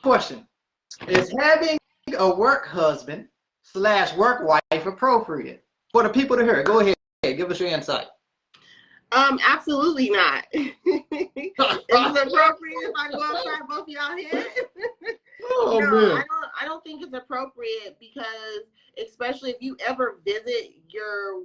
question. Is having a work husband slash work wife appropriate? For the people to hear, go ahead, give us your insight. Absolutely not. Is it appropriate if I go outside both of y'all head? Oh, No, man. I don't think it's appropriate, because especially if you ever visit your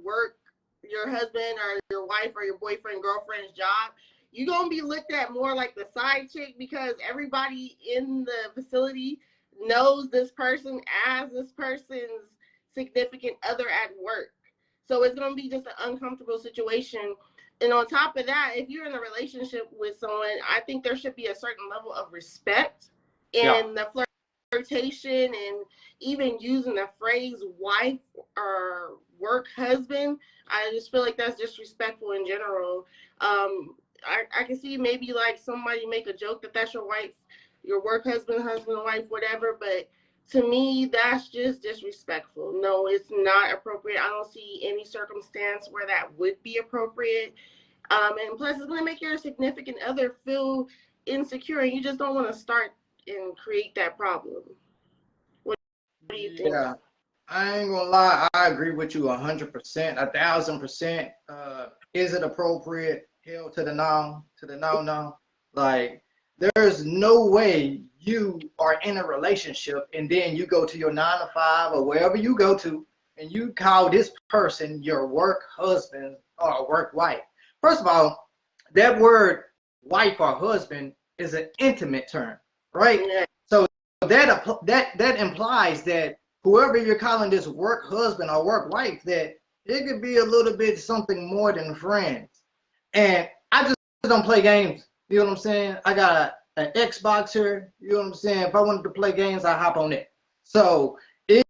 husband or your wife or your boyfriend, girlfriend's job, you're gonna be looked at more like the side chick, because everybody in the facility knows this person as this person's significant other at work. So it's gonna be just an uncomfortable situation. And on top of that, if you're in a relationship with someone, I think there should be a certain level of respect in the flirtation, and even using the phrase wife or work husband. I just feel like that's disrespectful in general. I can see maybe like somebody make a joke that that's your wife, your work husband, wife, whatever, but to me, that's just disrespectful. No, it's not appropriate. I don't see any circumstance where that would be appropriate. And plus, it's going to make your significant other feel insecure, and you just don't want to start and create that problem. What do you think? Yeah, I ain't gonna lie. I agree with you 100%, 1,000%. Is it appropriate? Hell to the no, no. Like, there's no way you are in a relationship and then you go to your 9 to 5 or wherever you go to and you call this person your work husband or work wife. First of all, that word wife or husband is an intimate term, right? Yeah. So that implies that whoever you're calling this work husband or work wife, that it could be a little bit something more than friends. And I just don't play games. You know what I'm saying? I got an Xbox here. You know what I'm saying? If I wanted to play games, I hop on it. So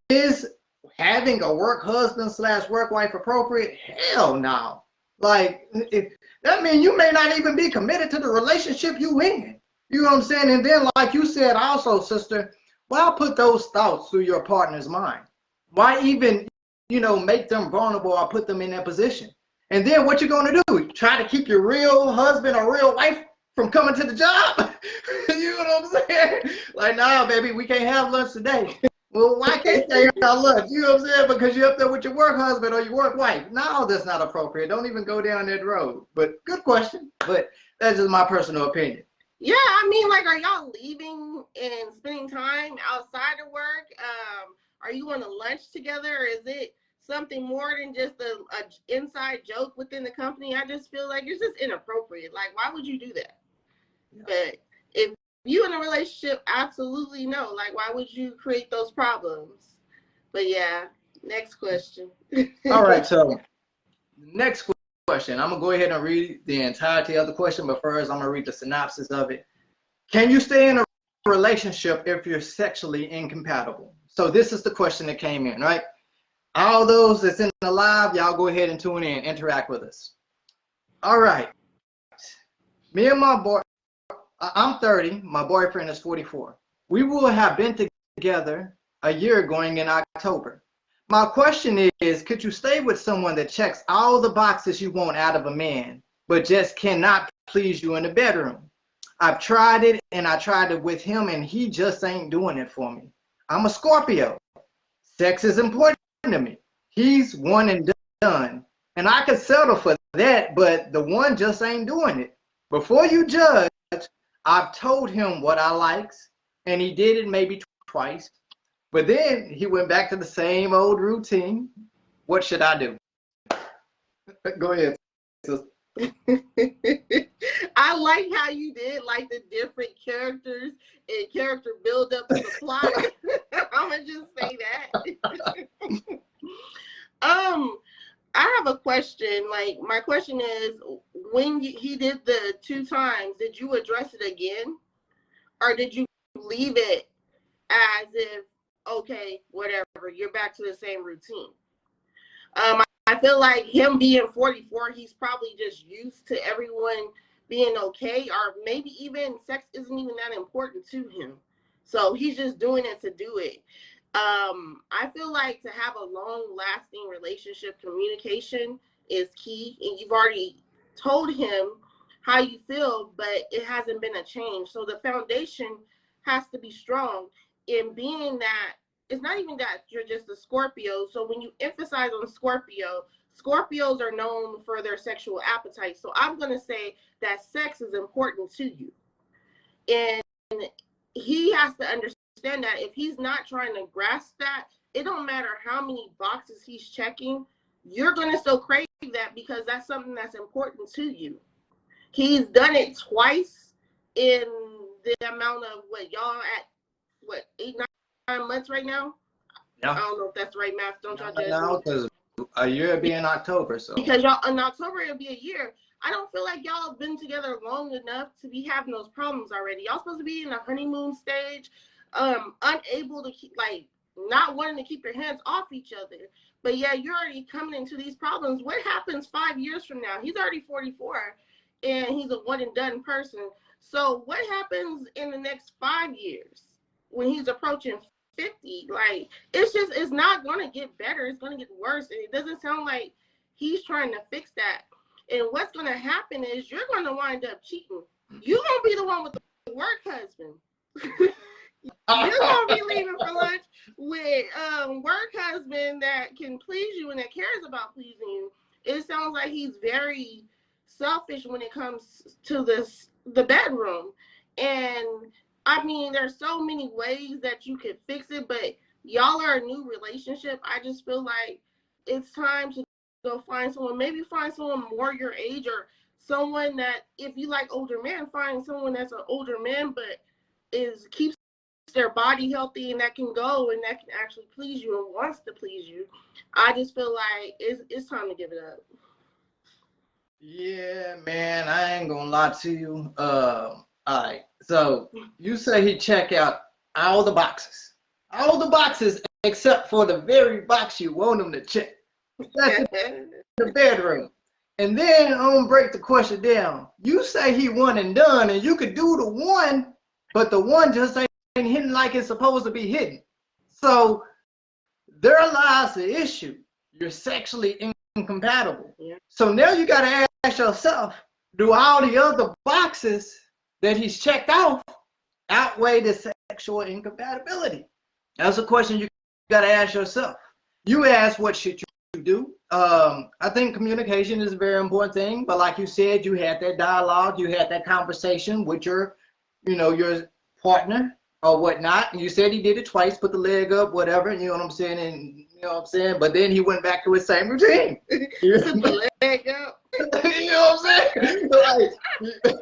is having a work husband slash work wife appropriate? Hell no. Like, if, that means you may not even be committed to the relationship you in. You know what I'm saying? And then, like you said also, sister, why put those thoughts through your partner's mind? Why even, make them vulnerable or put them in that position? And then what you going to do? Try to keep your real husband or real wife from coming to the job? You know what I'm saying? Like, nah, baby, we can't have lunch today. Well, why can't they have lunch? You know what I'm saying? Because you're up there with your work husband or your work wife. No, that's not appropriate. Don't even go down that road. But good question. But that's just my personal opinion. Yeah, I mean, like, are y'all leaving and spending time outside of work? Are you going to lunch together? Or is it something more than just a inside joke within the company? I just feel like it's just inappropriate. Like, why would you do that? Yeah. But if you in a relationship, absolutely no. Like, why would you create those problems? But yeah, next question. All right, so next question. I'm going to go ahead and read the entirety of the question, but first I'm going to read the synopsis of it. Can you stay in a relationship if you're sexually incompatible? So this is the question that came in, right? All those that's in the live, y'all go ahead and tune in, interact with us. All right. Me and my boy, I'm 30, my boyfriend is 44. We will have been together a year going in October. My question is, could you stay with someone that checks all the boxes you want out of a man, but just cannot please you in the bedroom? I've tried it, and I tried it with him, and he just ain't doing it for me. I'm a Scorpio. Sex is important to me. He's one and done, and I could settle for that, but the one just ain't doing it. Before you judge, I've told him what I likes, and he did it maybe twice, but then he went back to the same old routine. What should I do? Go ahead, sister. I like how you did like the different characters and character build up to the plot. I'm gonna just say that. I have a question. Like, my question is, when he did the 2 times, did you address it again, or did you leave it as if, okay, whatever, you're back to the same routine? I feel like him being 44, he's probably just used to everyone being okay, or maybe even sex isn't even that important to him. So he's just doing it to do it. I feel like to have a long-lasting relationship, communication is key, and you've already told him how you feel, but it hasn't been a change. So the foundation has to be strong. In being that, it's not even that you're just a Scorpio. So when you emphasize on Scorpio, Scorpios are known for their sexual appetite. So I'm going to say that sex is important to you. And he has to understand that if he's not trying to grasp that, it don't matter how many boxes he's checking, you're going to still crave that because that's something that's important to you. He's done it twice in the amount of y'all at 8-9 months right now. Yeah. I don't know if that's the right math. Don't y'all judge No, because a year would be in October. So because y'all in October it'll be a year. I don't feel like y'all have been together long enough to be having those problems already. Y'all supposed to be in the honeymoon stage, unable to keep, like, not wanting to keep your hands off each other. But yeah, you're already coming into these problems. What happens 5 years from now? He's already 44 and he's a one and done person. So what happens in the next 5 years when he's approaching 50? Like, it's not going to get better. It's going to get worse. And it doesn't sound like he's trying to fix that. And what's going to happen is you're going to wind up cheating. You're going to be the one with the work husband. You're going to be leaving for lunch with work husband that can please you and that cares about pleasing you. It sounds like he's very selfish when it comes to the bedroom. And I mean, there's so many ways that you could fix it, but y'all are a new relationship. I just feel like it's time to go find someone, maybe find someone more your age, or someone that, if you like older men, find someone that's an older man but keeps their body healthy and that can go and that can actually please you and wants to please you. I just feel like it's time to give it up. Yeah, man, I ain't gonna lie to you. All right, so you say he check out all the boxes except for the very box you want him to check. That's the bedroom. And then I'm gonna break the question down. You say he one and done, and you could do the one, but the one just ain't hitting like it's supposed to be hitting. So there lies the issue. You're sexually incompatible. Yeah. So now you gotta ask yourself, do all the other boxes that he's checked off outweigh the sexual incompatibility? That's a question you gotta ask yourself. You ask, what should you do? I think communication is a very important thing, but like you said, you had that dialogue, you had that conversation with your partner or whatnot. And you said he did it twice, put the leg up, whatever, you know what I'm saying? And you know what I'm saying? But then he went back to his same routine. Put the leg up. You know what I'm saying? Like,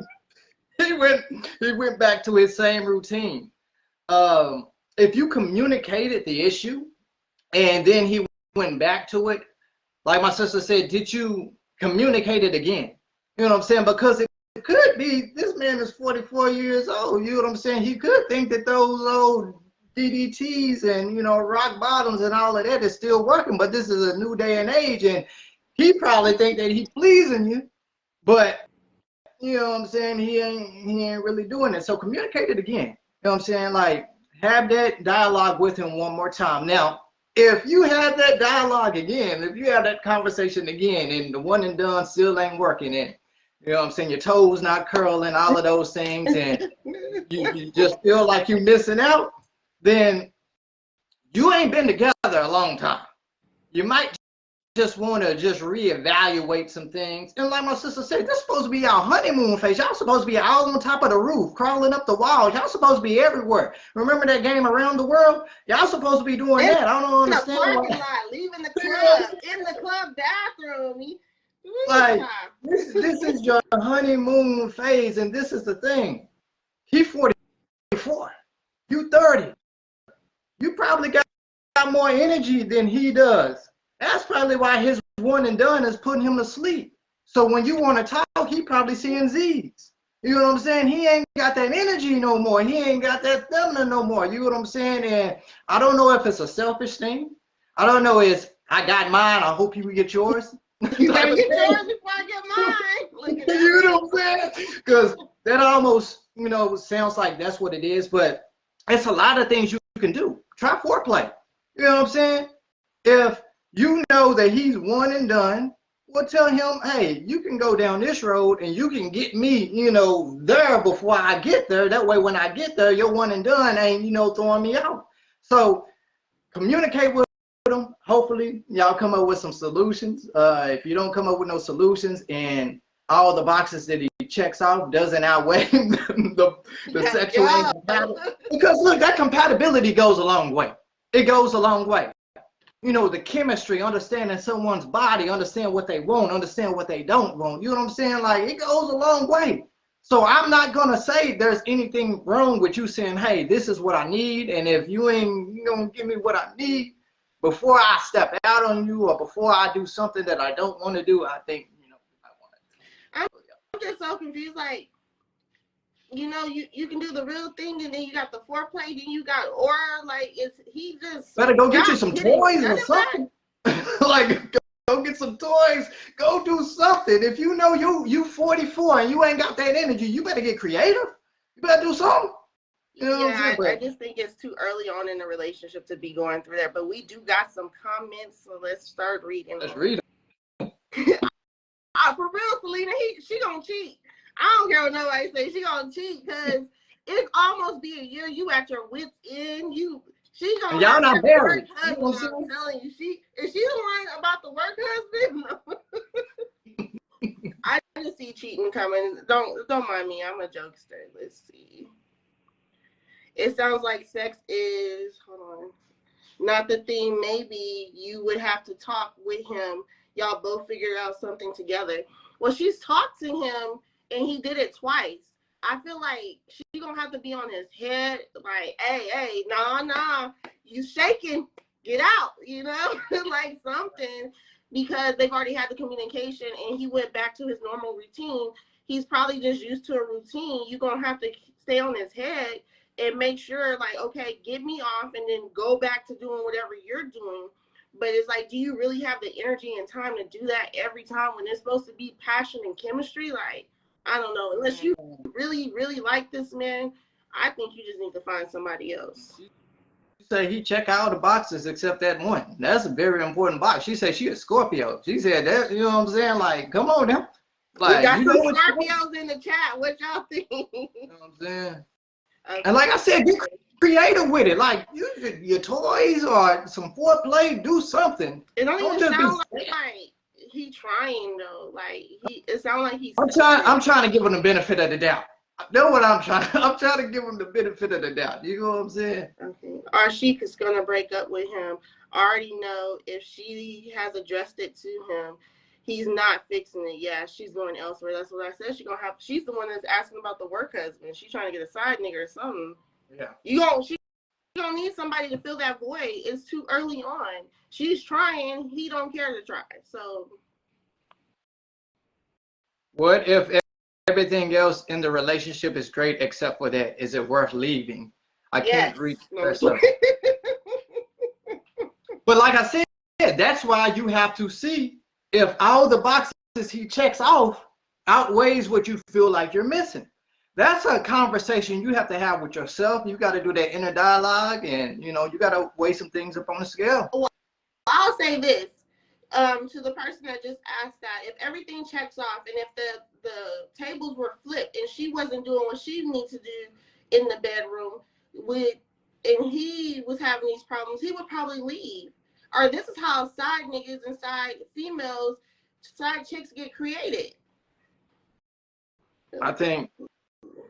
he went back to his same routine. If you communicated the issue and then he went back to it, like my sister said, did you communicate it again? You know what I'm saying? Because it could be, this man is 44 years old. You know what I'm saying? He could think that those old DDTs and, rock bottoms and all of that is still working, but this is a new day and age, and he probably think that he's pleasing you, but you know what I'm saying, he ain't really doing it. So communicate it again. You know what I'm saying? Like, have that dialogue with him one more time. Now, if you have that dialogue again, if you have that conversation again, and the one and done still ain't working, and you know what I'm saying, your toes not curling, all of those things, and you just feel like you're missing out, then you ain't been together a long time. You might just want to just reevaluate some things. And like my sister said, this is supposed to be our honeymoon phase. Y'all supposed to be all on top of the roof, crawling up the walls. Y'all supposed to be everywhere. Remember that game Around the World? Y'all supposed to be doing that. I don't understand. In the parking lot, leaving the club, in the club bathroom. Like, this is your honeymoon phase, and this is the thing. He 44. You 30. You probably got more energy than he does. That's probably why his one and done is putting him to sleep. So when you want to talk, he probably seeing Z's. You know what I'm saying? He ain't got that energy no more. He ain't got that feminine no more. You know what I'm saying? And I don't know if it's a selfish thing. I don't know if it's, I got mine, I hope you get yours. You better get yours before I get mine. You know what I'm saying? Because that almost, sounds like that's what it is. But it's a lot of things you can do. Try foreplay. You know what I'm saying? If you know that he's one and done, Well, tell him, hey, you can go down this road and you can get me, there before I get there. That way, when I get there, your one and done ain't, throwing me out. So communicate with them. Hopefully, y'all come up with some solutions. If you don't come up with no solutions and all the boxes that he checks off doesn't outweigh the sexual incompatibility, because look, that compatibility goes a long way. It goes a long way. The chemistry, understanding someone's body, understand what they want, understand what they don't want. You know what I'm saying? Like, it goes a long way. So I'm not going to say there's anything wrong with you saying, hey, this is what I need. And if you ain't going to give me what I need before I step out on you or before I do something that I don't want to do, I think, I want to. I'm just so confused. Like, you can do the real thing, and then you got the foreplay, then you got aura. Like, he just better go get you some toys or something. Like, go get some toys. Go do something. If you know you 44 and you ain't got that energy, you better get creative. You better do something. I just think it's too early on in the relationship to be going through that. But we do got some comments, so let's start reading. Let's read them. For real, Selena, she gonna cheat. I don't care what nobody say. She gonna cheat because it's almost be a year. You at your wits end. She gonna and y'all not married. I'm telling you, is she the one about the work husband? No. I just see cheating coming. Don't mind me. I'm a jokester. Let's see. It sounds like sex is not the thing. Maybe you would have to talk with him. Y'all both figure out something together. Well, she's talked to him and he did it twice. I feel like she gonna have to be on his head, like, hey, nah, you shaking, get out, like something, because they've already had the communication and he went back to his normal routine. He's probably just used to a routine. You're gonna have to stay on his head and make sure, like, okay, get me off and then go back to doing whatever you're doing. But it's like, do you really have the energy and time to do that every time when it's supposed to be passion and chemistry? Like, I don't know. Unless you really, really like this man, I think you just need to find somebody else. You say he check all the boxes except that one. That's a very important box. She said she a Scorpio. She said that, you know what I'm saying? Like, come on now. Like, we got some Scorpios in the chat. What y'all think? You know what I'm saying? Okay. And like I said, get creative with it. Like, use your toys or some foreplay. Do something. It don't even sound like he trying though. Like it sounds like he's. I'm trying to give him the benefit of the doubt. Know what I'm trying? I'm trying to give him the benefit of the doubt. You know what I'm saying? Okay. Arshika's gonna break up with him. I already know if she has addressed it to him, he's not fixing it. Yeah, she's going elsewhere. That's what I said. She's the one that's asking about the work husband. She's trying to get a side nigga or something. Yeah. She don't need somebody to fill that void. It's too early on. She's trying. He don't care to try. So what if everything else in the relationship is great except for that? Is it worth leaving? I can't read the rest of it. But like I said, that's why you have to see if all the boxes he checks off outweighs what you feel like you're missing. That's a conversation you have to have with yourself. You got to do that inner dialogue, and you got to weigh some things up on the scale. Well, I'll say this to the person that just asked that: if everything checks off, and if the tables were flipped, and she wasn't doing what she needs to do in the bedroom, and he was having these problems, he would probably leave. Or this is how side niggas and side females, side chicks get created. I think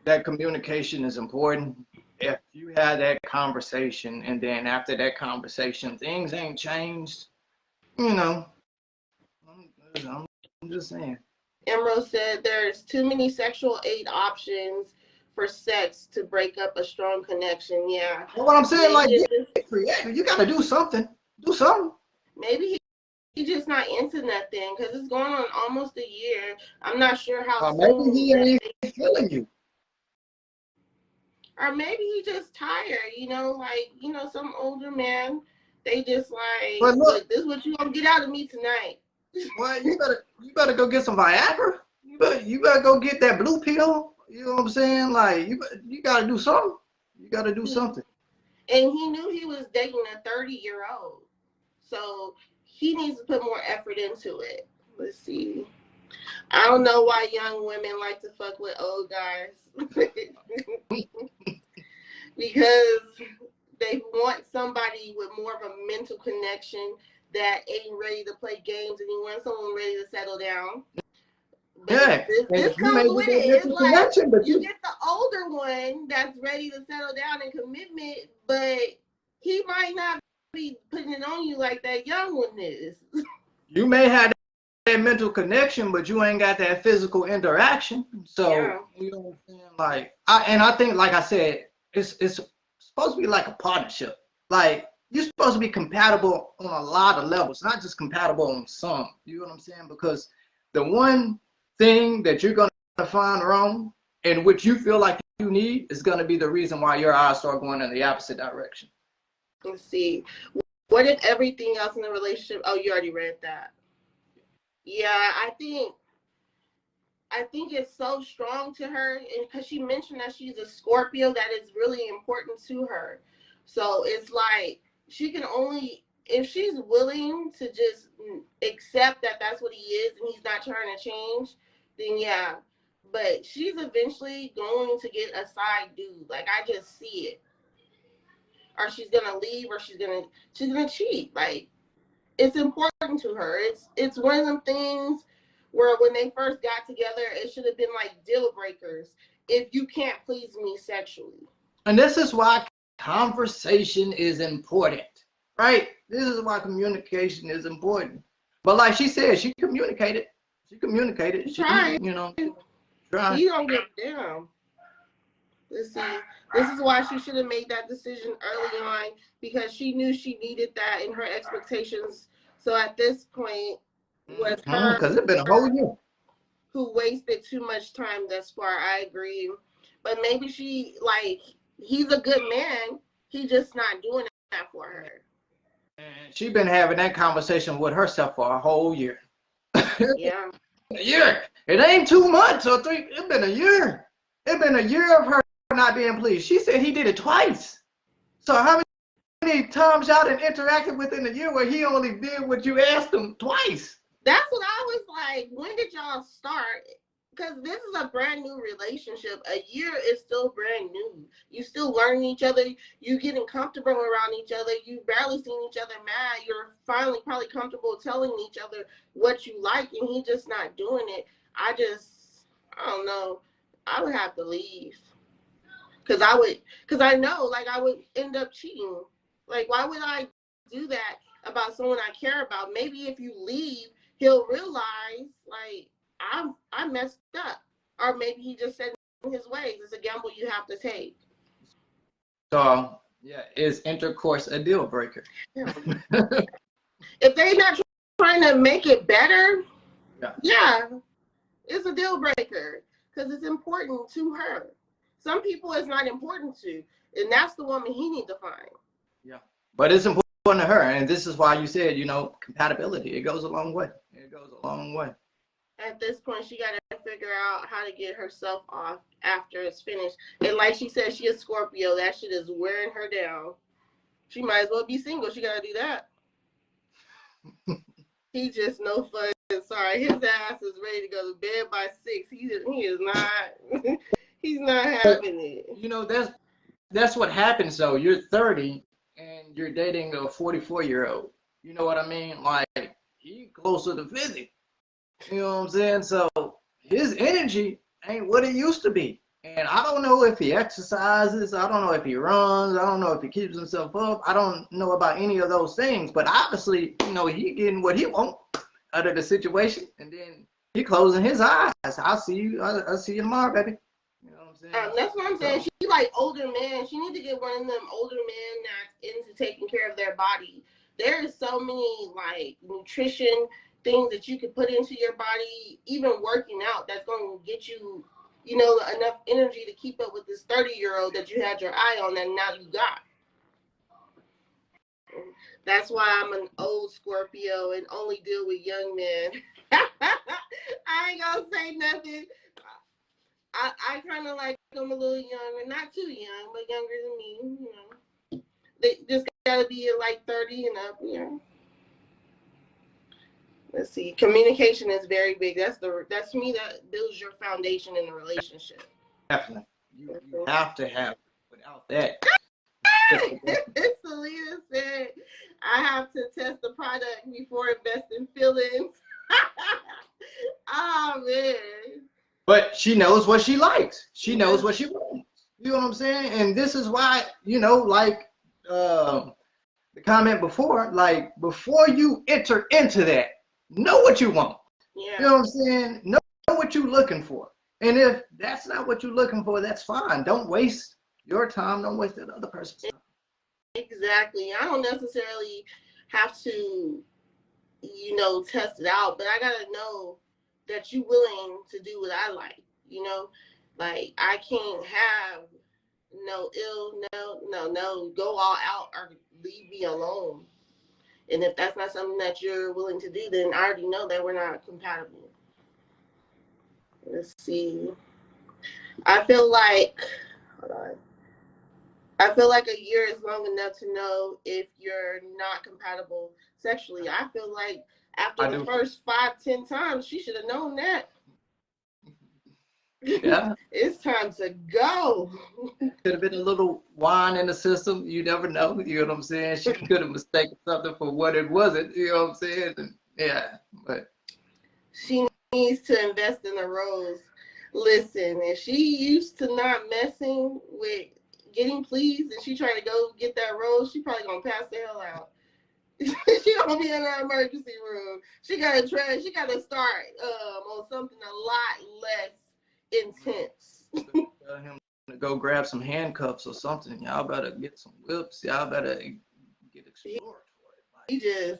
that communication is important. If you had that conversation and then after that conversation things ain't changed, I'm just saying. Emerald said there's too many sexual aid options for sex to break up a strong connection. Yeah. Well, what I'm saying, like, get creative. You got to do something. Do something. Maybe he's just not into that thing because it's going on almost a year. I'm not sure how maybe he ain't feeling you. Or maybe he just tired, some older man, they just like, look, this is what you gonna get out of me tonight. Well, you better go get some Viagra. You better go get that blue pill. You know what I'm saying? Like, you gotta do something. You gotta do something. And he knew he was dating a 30-year-old, so he needs to put more effort into it. Let's see. I don't know why young women like to fuck with old guys. Because they want somebody with more of a mental connection that ain't ready to play games, and you want someone ready to settle down. But Yeah, this you comes may with get that it. It's mental like connection, but you get the older one that's ready to settle down in commitment, but he might not be putting it on you like that young one is. you may have that mental connection, but you ain't got that physical interaction. So Yeah. you know what I'm saying? Like, I think, like I said, it's supposed to be like a partnership. Like, you're supposed to be compatible on a lot of levels, not just compatible on some. You know what I'm saying? Because the one thing that you're gonna find wrong and which you feel like you need is gonna be the reason why your eyes start going in the opposite direction. Let's see. What if everything else in the relationship? Oh, you already read that. Yeah, I think it's so strong to her, and because she mentioned that she's a Scorpio, that is really important to her. So it's like she can only, if she's willing to just accept that that's what he is and he's not trying to change, then yeah. But she's eventually going to get a side dude. Like, I just see it. Or she's gonna leave, or she's gonna cheat. Like, it's important to her. It's one of them things where when they first got together, it should have been like deal breakers if you can't please me sexually. And this is why conversation is important, right? This is why communication is important. But like she said, she communicated. She communicated. She, Try. you know, trying. He don't get down. Let's see. This is why she should have made that decision early on, because she knew she needed that in her expectations. So at this point, was her Because it's been a whole year. who wasted too much time thus far. I agree. But maybe she, like, he's a good man. He just not doing that for her. And she been having that conversation with herself for a whole year. Yeah. A year. It ain't 2 months or 3. It's been a year. It's been a year of her not being pleased. She said he did it twice. So how many times y'all done interacted within a year where he only did what you asked him twice? That's what I was like. When did y'all start? Because this is a brand new relationship. A year is still brand new. You still learning each other. You getting comfortable around each other. You barely seeing each other mad. You're finally probably comfortable telling each other what you like, and he just not doing it. I don't know. I would have to leave. Because I know, like, I would end up cheating. Like, why would I do that about someone I care about? Maybe if you leave, he'll realize, like, I messed up. Or maybe he just said in his ways. It's a gamble you have to take. So, yeah, is intercourse a deal breaker? Yeah. If they're not trying to make it better, yeah, it's a deal breaker. Because it's important to her. Some people it's not important to. And that's the woman he needs to find. Yeah. But it's important to her. And this is why you said, compatibility. It goes a long way. It goes a long way. At this point, she got to figure out how to get herself off after it's finished. And like she said, she is Scorpio. That shit is wearing her down. She might as well be single. She got to do that. He just no fun. Sorry, his ass is ready to go to bed by 6. He is not. He's not having it. That's what happens though. You're 30 and you're dating a 44-year-old. You know what I mean? Like, he closer to 50. You know what I'm saying? So his energy ain't what it used to be. And I don't know if he exercises. I don't know if he runs. I don't know if he keeps himself up. I don't know about any of those things. But obviously, he getting what he wants out of the situation. And then he closing his eyes. I'll see you. I'll see you tomorrow, baby. You know what I'm saying? That's what I'm saying. She like older men. She need to get one of them older men that's into taking care of their body. There is so many like nutrition things that you could put into your body, even working out, that's going to get you, enough energy to keep up with this 30-year-old that you had your eye on and now you got. That's why I'm an old Scorpio and only deal with young men. I ain't gonna say nothing. I kind of like them a little younger, not too young, but younger than me. They just gotta be like 30 and up, Let's see. Communication is very big. That's to me that builds your foundation in a relationship. Definitely. You have to have it. Without that. Selena said, I have to test the product before investing feelings. Oh man. But she knows what she likes. She knows what she wants. You know what I'm saying? And this is why, like the comment before, like before you enter into that, know what you want. Yeah. You know what I'm saying? Know what you're looking for. And if that's not what you're looking for, that's fine. Don't waste your time. Don't waste that other person's time. Exactly. I don't necessarily have to, test it out, but I gotta know that you're willing to do what I like. Like I can't have no go all out or leave me alone. And if that's not something that you're willing to do, then I already know that we're not compatible. Let's see. I feel like, hold on. I feel like a year is long enough to know if you're not compatible sexually. I feel like after the first 5-10 times, she should have known that. Yeah. It's time to go. Could have been a little wine in the system. You never know. You know what I'm saying? She could have mistaken something for what it wasn't. You know what I'm saying? And, yeah. But she needs to invest in the rose. Listen, if she used to not messing with getting pleased and she trying to go get that rose, she probably gonna pass the hell out. She gonna be in the emergency room. She gotta start on something a lot less intense. Tell him to go grab some handcuffs or something. Y'all better get some whips. Y'all better get exploratory.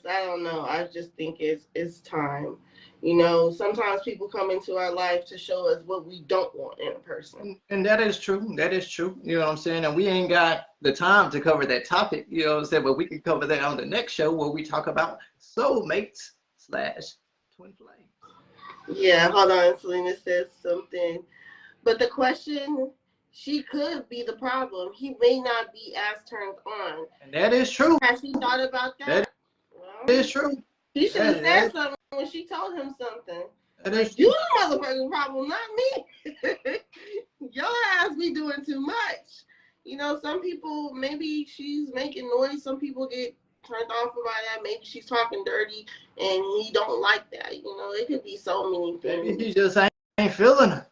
I don't know. I just think it's time. Sometimes people come into our life to show us what we don't want in a person. And that is true. That is true. You know what I'm saying? And we ain't got the time to cover that topic. You know what I'm saying? But we can cover that on the next show where we talk about soulmates / twin flames. Yeah, hold on. Selena says something. But the question, she could be the problem. He may not be as turned on. And that is true. Has she thought about that? That is true. He should have said something when she told him something. Like, you the motherfucking problem, not me. Your ass be doing too much. Some people, maybe she's making noise. Some people get turned off by that. Maybe she's talking dirty and he don't like that. It could be so many things. Maybe he just ain't feeling her.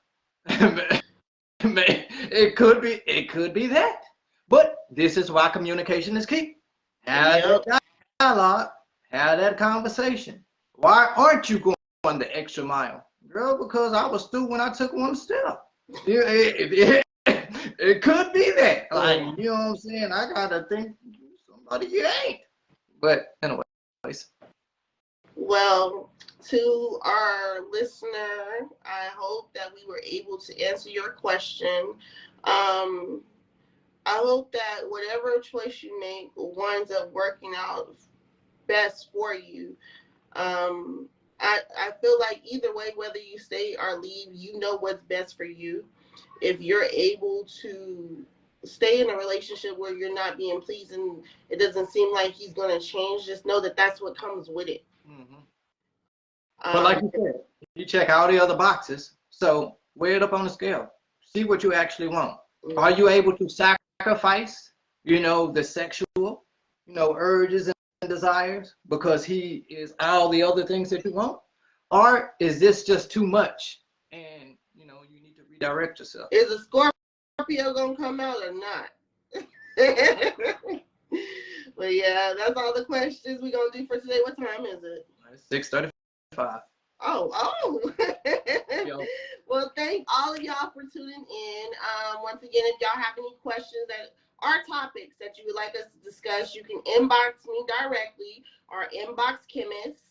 It could be that. But this is why communication is key. Have that dialogue, have that conversation. Why aren't you going the extra mile? Girl, because I was through when I took one step. It could be that. Like, you know what I'm saying? I gotta think somebody you ain't. But anyways. Well, to our listener, I hope that we were able to answer your question. I hope that whatever choice you make winds up working out best for you. I feel like either way, whether you stay or leave, you know what's best for you. If you're able to stay in a relationship where you're not being pleased and it doesn't seem like he's going to change, just know that that's what comes with it. Mm-hmm. But like you said, you check all the other boxes. So weigh it up on the scale. See what you actually want. Mm-hmm. Are you able to sacrifice, the sexual, urges and desires because he is all the other things that you want? Or is this just too much and, you need to redirect yourself? Is a Scorpio going to come out or not? But yeah, that's all the questions we're going to do for today. What time is it? 6:35. Oh. Well, thank all of y'all for tuning in. Once again, if y'all have any questions that are topics that you would like us to discuss, you can inbox me directly or inbox Chemist.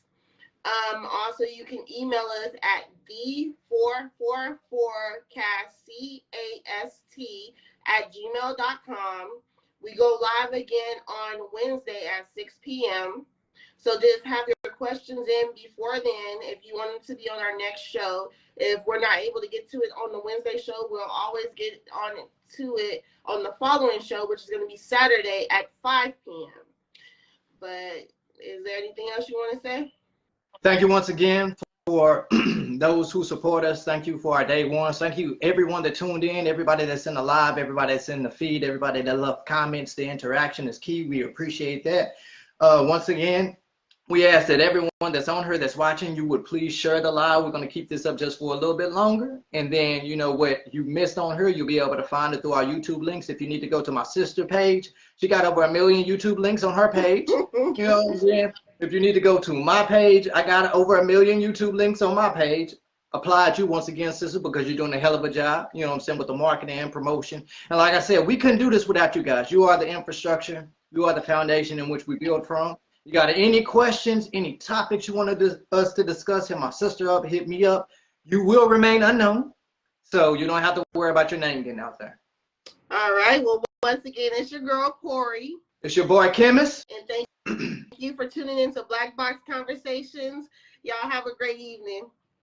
Also, you can email us at the444cast@gmail.com. We go live again on Wednesday at 6 p.m. So just have your questions in before then if you want them to be on our next show. If we're not able to get to it on the Wednesday show, we'll always get to it on the following show, which is going to be Saturday at 5 p.m. But is there anything else you want to say? Thank you once again for those who support us. Thank you for our day ones. Thank you everyone that tuned in, everybody that's in the live, everybody that's in the feed, everybody that left comments. The interaction is key. We appreciate that. Once again, we ask that everyone that's on here that's watching, you would please share the live. We're going to keep this up just for a little bit longer. And then, you know, what you missed on her, you'll be able to find it through our YouTube links. If you need to go to my sister page, she got over 1 million YouTube links on her page. You know what I'm saying? If you need to go to my page, I got over 1 million YouTube links on my page. Apply at you once again, sister, because you're doing a hell of a job, you know what I'm saying, with the marketing and promotion. And like I said, we couldn't do this without you guys. You are the infrastructure. You are the foundation in which we build from. You got any questions, any topics you want us to discuss, hit my sister up, hit me up. You will remain unknown, so you don't have to worry about your name getting out there. All right. Well, once again, it's your girl, Corey. It's your boy, Chemist. And thank you for tuning in to Black Box Conversations. Y'all have a great evening.